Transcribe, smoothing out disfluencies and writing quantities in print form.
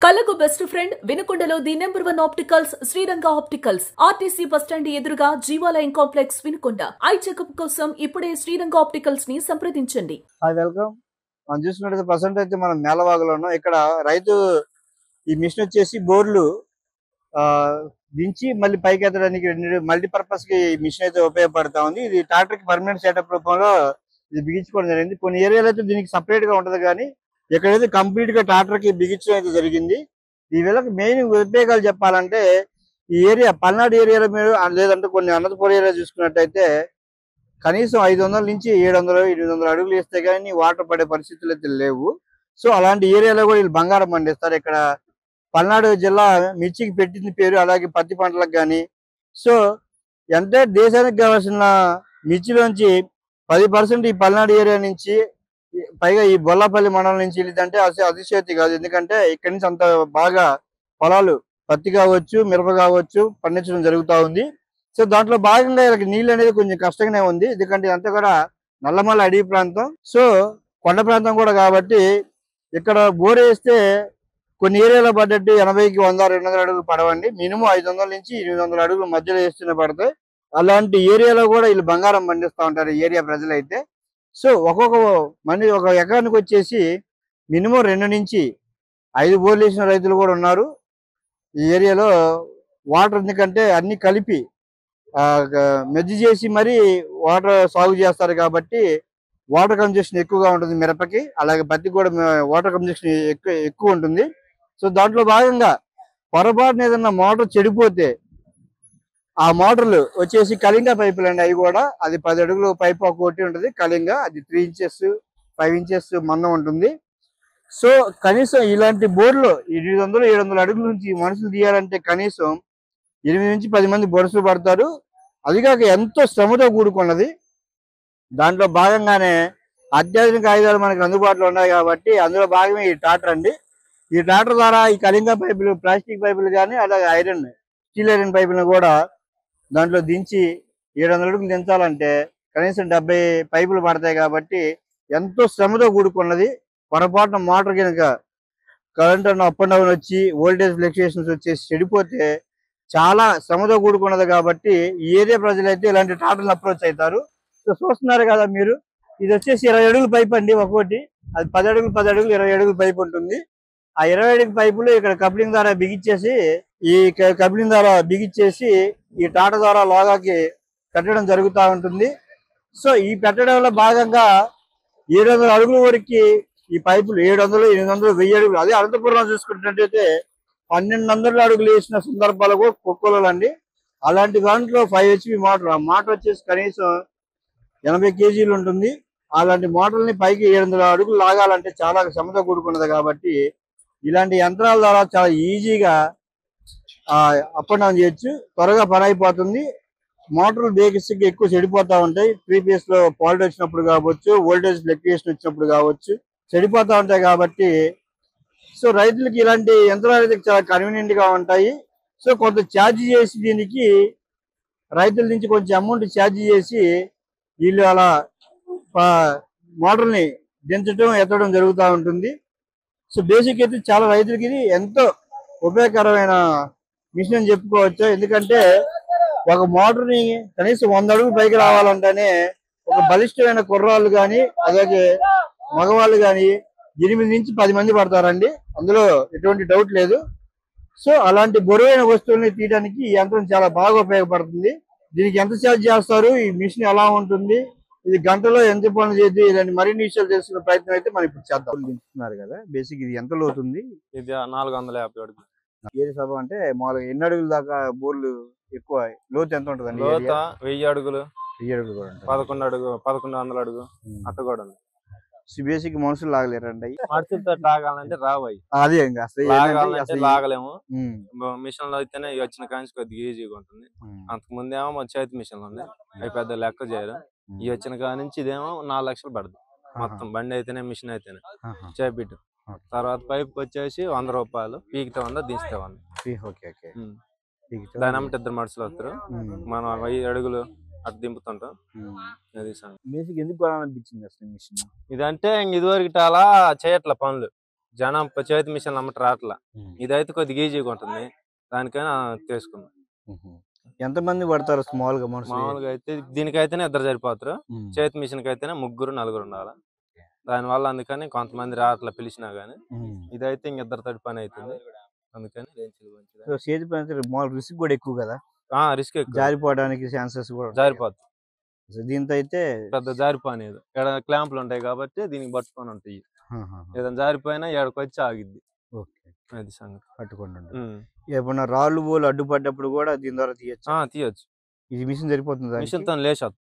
కళకు best friend వినుకొండలో the number 1 opticals Sriranga opticals RTC bus stand ఎదురుగా Jeevalayam complex Vinukonda. Eye checkup కోసం ఇప్పుడే శ్రీరంగ ఆప్టికల్స్ ని సంప్రదించండి. వెల్కమ్. మనం చూసుకున్నట్టు ప్రజెంట్ అయితే మనం మేలవాగలో ఉన్నాం. ఇక్కడ రైతు ఈ మిషన్ వచ్చేసి బోర్లు దించి మళ్ళీ పైకి ఎత్తడానికి మల్టీపర్పస్ కి ఈ మిషన్ అయితే ఉపయోగపడతా ఉంది. ఇది ట్రాక్టర్ కి పర్మనెంట్ సెటప్ రూపంలో ఇది బిగించుకోవడం జరిగింది. కొన్ని ఏరియాలో అయితే దీనికి సపరేట్ గా ఉంటది, కానీ ఇక్కడైతే కంప్లీట్ గా ట్రాక్టర్ కి బిగించడం అయితే జరిగింది. ఈ వేళకి మెయిన్ ఉపయోగాలు చెప్పాలంటే ఈ ఏరియా పల్నాడు ఏరియాలో మీరు లేదంటే కొన్ని అనంతపురం ఏరియా చూసుకున్నట్టయితే కనీసం 500 నుంచి 700 800 అడుగులు వేస్తే కానీ వాటర్ పడే పరిస్థితులు అయితే లేవు. సో అలాంటి ఏరియాలో కూడా వీళ్ళు బంగారం పండిస్తారు. ఇక్కడ పల్నాడు జిల్లా మిర్చికి పెట్టింది పేరు, అలాగే పత్తి పంటలకు కానీ. సో అంటే దేశానికి కావాల్సిన మిర్చిలోంచి 10% ఈ పల్నాడు ఏరియా నుంచి, పైగా ఈ బొల్లపల్లి మండలం నుంచి వెళ్ళిందంటే అతిశయోక్తి కాదు. ఎందుకంటే ఇక్కడి నుంచి అంత బాగా పొలాలు పత్తి కావచ్చు, మిరప కావచ్చు పండించడం జరుగుతూ ఉంది. సో దాంట్లో భాగంగా వీళ్ళకి నీళ్ళు అనేది కొంచెం కష్టంగానే ఉంది, ఎందుకంటే ఇదంతా కూడా నల్లమల్ల అడవి ప్రాంతం, సో కొండ ప్రాంతం కూడా కాబట్టి ఇక్కడ బోర్ వేస్తే కొన్ని ఏరియాలో పడ్డట్టు 80కి 100 200 అడుగులు పడవండి. మినిమం 500 నుంచి 800 అడుగులు మధ్యలో వేస్తూనే పడతాయి. అలాంటి ఏరియాలో కూడా వీళ్ళు బంగారం పండిస్తూ ఉంటారు ఈ ఏరియా ప్రజలైతే. సో ఒక్కొక్క మంది ఒక ఎకరానికి వచ్చేసి మినిమం 2 నుంచి 5 బోర్లు వేసిన రైతులు కూడా ఉన్నారు ఈ ఏరియాలో. వాటర్ ఎందుకంటే అన్ని కలిపి మెజ్జి చేసి మరి వాటర్ సాగు చేస్తారు కాబట్టి వాటర్ కన్జెషన్ ఎక్కువగా ఉంటుంది మిరపకి, అలాగే పత్తికి కూడా వాటర్ కన్జెషన్ ఎక్కువ ఉంటుంది. సో దాంట్లో భాగంగా పొరపాటున ఏదన్నా మోటార్ చెడిపోతే ఆ మోటార్లు వచ్చేసి కళింగ పైపులు అండి. అవి కూడా అది 10 అడుగులు పైపు ఒక్కొక్కటి ఉంటుంది కళింగ, అది 3 ఇంచెస్ 5 ఇంచెస్ మందం ఉంటుంది. సో కనీసం ఇలాంటి బోర్లు 800 700 అడుగుల నుంచి మనుషులు తీయాలంటే కనీసం 8 నుంచి 10 మంది బొరుసులు పడతారు. అదిగాక ఎంతో శ్రమతో కూడుకున్నది. దాంట్లో భాగంగానే అత్యాధునిక ఆయుధాలు మనకు అందుబాటులో ఉన్నాయి కాబట్టి అందులో భాగమే ఈ ట్రాక్టర్ అండి. ఈ ట్రాక్టర్ ద్వారా ఈ కళింగ పైపులు, ప్లాస్టిక్ పైపులు కానీ అలాగే స్టీల్ ఐరన్ పైపులను కూడా దాంట్లో దించి 700 అడుగులు దించాలంటే కనీసం 70 పైపులు పడతాయి కాబట్టి ఎంతో శ్రమతో కూడుకున్నది. పొరపాటున మోటార్ కనుక కరెంట్ అప్ అండ్ డౌన్ వచ్చి వోల్టేజ్ ఫ్లక్చుయేషన్స్ వచ్చేసి చెడిపోతే చాలా శ్రమతో కూడుకున్నది కాబట్టి ఈ ఏరియా ప్రజలైతే ఇలాంటి ట్రాక్టర్లు అప్రోచ్ అవుతారు. సో చూస్తున్నారు కదా మీరు, ఇది వచ్చేసి 20 అడుగుల పైప్ అండి ఒక్కోటి. అది 10 అడుగులు 20 అడుగుల పైప్ ఉంటుంది. ఆ 20 అడుగుల పైపులు ఇక్కడ కప్లింగ్ ద్వారా బిగించేసి ఈ ట్రాక్టర్ ద్వారా లోగాకి పెట్టడం జరుగుతూ ఉంటుంది. సో ఈ పెట్టడంలో భాగంగా 700 అడుగుల వరకు ఈ పైపులు 700 800 1000 అడుగులు, అదే అనంతపురం చూసుకున్నట్టయితే 1200 అడుగులు వేసిన సందర్భాలు కూడా కుక్కలు అండి. అలాంటి దాంట్లో 5 HP మోటార్, ఆ మోటార్ వచ్చేసి కనీసం 80 కేజీలు ఉంటుంది. అలాంటి మోటార్ని పైకి 700 అడుగులు లాగాలంటే చాలా శ్రమతో కూడుకున్నది కాబట్టి ఇలాంటి యంత్రాల ద్వారా చాలా ఈజీగా అప్ అండ్ డౌన్ చేయొచ్చు, త్వరగా పని అయిపోతుంది. మోటార్లు బేసిక్గా ఎక్కువ చెడిపోతూ ఉంటాయి. 3 phase లో ఫాల్ట్ వచ్చినప్పుడు కావచ్చు, వోల్టేజ్ ఫ్లక్చుయేషన్ వచ్చినప్పుడు కావచ్చు చెడిపోతూ ఉంటాయి కాబట్టి సో రైతులకి ఇలాంటి యంత్రాలు అయితే చాలా కన్వీనియంట్ గా ఉంటాయి. సో కొంత ఛార్జ్ చేసి దీనికి రైతుల నుంచి కొంచెం అమౌంట్ ఛార్జ్ చేసి వీళ్ళు అలా మోటార్ని దించడం ఎత్తడం జరుగుతూ ఉంటుంది. సో బేసిక్ అయితే చాలా రైతులకి ఇది ఎంతో ఉపయోగకరమైన మిషన్ అని చెప్పుకోవచ్చు. ఎందుకంటే ఒక మోటార్ని కనీసం 100 అడుగులు పైకి రావాలంటేనే ఒక బలిష్టమైన కుర్రాళ్ళు కానీ అలాగే మగవాళ్ళు కానీ 8 నుంచి 10 మంది పడతారండి, అందులో ఎటువంటి డౌట్ లేదు. సో అలాంటి బరువైన వస్తువుల్ని తీయడానికి ఈ యంత్రం చాలా బాగా ఉపయోగపడుతుంది. దీనికి ఎంత ఛార్జ్ చేస్తారు, ఈ మిషన్ ఎలా ఉంటుంది, ఇది గంటలో ఎంత పనులు చేద్ది, ఇలాంటి మరిన్ని విషయాలు తెలుసుకునే ప్రయత్నం అయితే మనం ఇప్పుడు చేద్దాం. దించుతున్నారు కదా, బేసిక్ ఇది ఎంత లోతుంది? ఇది 450 అడుగులు. ఏది సభ అంటే మామూలుగా ఎన్ని అడుగుల దాకా బోర్లు ఎక్కువ లోతు ఎంత ఉంటుందండి? 1000 అడుగులు, 1000 అడుగులు కూడా 1100 అడుగు అట్ట కూడా ఉంది. బేసిక్ మనుషులు లాగలేరండి, మనుషులతో లాగాలంటే రావాయి, అదే లాగలేము. మిషన్ లో అయితేనే వచ్చిన కానీ కొద్దిగా ఈజీగా ఉంటుంది. అంతకు ముందేమో మా చేతి మిషన్లు ఉన్నాయి, అవి పెద్ద లెక్క చేయరు. ఈ వచ్చిన కాడి నుంచి ఇదేమో 4 లక్షలు పడుతుంది మొత్తం, బండి అయితేనే మిషన్ అయితేనే చేపిట్టు. తర్వాత పైప్ వచ్చేసి 100 రూపాయలు, పీకితే 100 దించితే 100. దాని అమ్మట 2 మనుషులు వస్తారు, మనం 1000 అడుగులు అటు దింపుతుంటాం. బేసిక్ ఎందుకు కొనాలనిపించింది అసలు మిషన్? ఇదంటే ఇదివరకు అలా చేయట్ల పనులు, జనం చేతి మిషన్ అమ్మట రావట్లా. ఇదైతే కొద్దిగా ఈజీగా ఉంటుంది, దానికైనా తీసుకున్నాం. ఎంతమంది పడతారు మామూలుగా మనుషులు? మామూలుగా అయితే దీనికైతేనే ఇద్దరు సరిపోతారు, చేతి మిషన్ కి అయితేనే 3-4 ఉండాలి. దానివల్ల అందుకని కొంతమంది రావట్లా పిలిచినా గానీ. ఇదైతే ఇంక ఇద్దరితోటి పని అవుతుంది, అందుకని చేతి పని అయితే మామూలు రిస్క్ కూడా ఎక్కువ కదా, రిస్క్ ఎక్కువ, జారిపోవడానికి ఛాన్సెస్ కూడా జారిపోతుంది. దీంతో అయితే పెద్ద జారిపోనేది, ఇక్కడ క్లాంపులు ఉంటాయి కాబట్టి దీనికి పట్టుకొని ఉంటాయి. ఏదైనా జారిపోయినా ఎక్కడికి వచ్చి ఆగిద్ది. అది సంగతి. పట్టుకోండి. ఏమన్నా రాళ్ళు బోలు అడ్డుపడ్డప్పుడు కూడా దీని ద్వారా తీయచ్చు. తీయచ్చు. ఇది మిషన్ సరిపోతుంది, మిషన్ తో లేచొచ్చు.